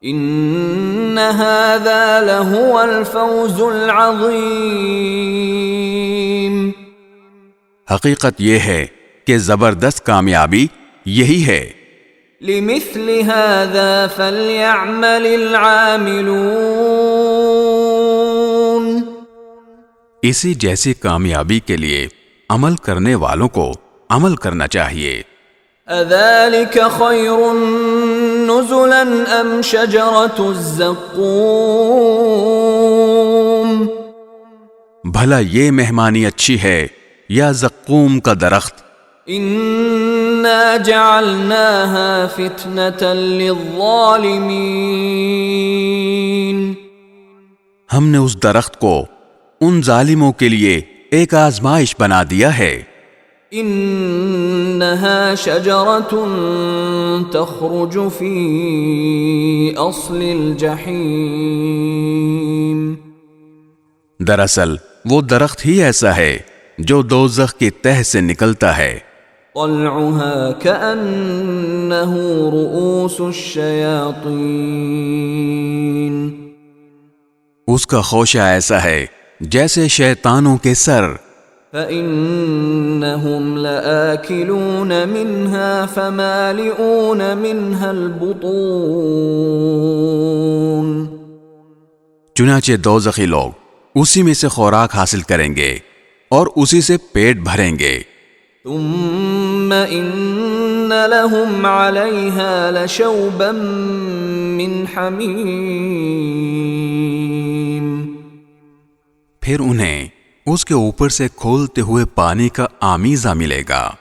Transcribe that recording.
ان هذا لهو الفوز العظیم، حقیقت یہ ہے کہ زبردست کامیابی یہی ہے۔ لمثل هذا فليعمل العاملون، اسی جیسی کامیابی کے لیے عمل کرنے والوں کو عمل کرنا چاہیے۔ اذلك خیر نزلا ام شجرۃ الزقوم، بھلا یہ مہمانی اچھی ہے یا زقوم کا درخت؟ انا جعلناها فتنة للظالمین، ہم نے اس درخت کو ان ظالموں کے لیے ایک آزمائش بنا دیا ہے۔ انها شجرة تخرج في اصل الجحیم، دراصل وہ درخت ہی ایسا ہے جو دوزخ کی تہ سے نکلتا ہے۔ طلعها كأنه رؤوس الشیاطین، اس کا خوشہ ایسا ہے جیسے شیطانوں کے سر۔ فَإِنَّهُمْ لَآكِلُونَ مِنْهَا فَمَالِئُونَ مِنْهَا الْبُطُونَ، چنانچہ دوزخی لوگ اسی میں سے خوراک حاصل کریں گے اور اسی سے پیٹ بھریں گے۔ ثُمَّ إِنَّ لَهُمْ عَلَيْهَا لَشَوْبًا مِّنْ حَمِيمٍ، پھر انہیں اس کے اوپر سے کھولتے ہوئے پانی کا آمیزہ ملے گا۔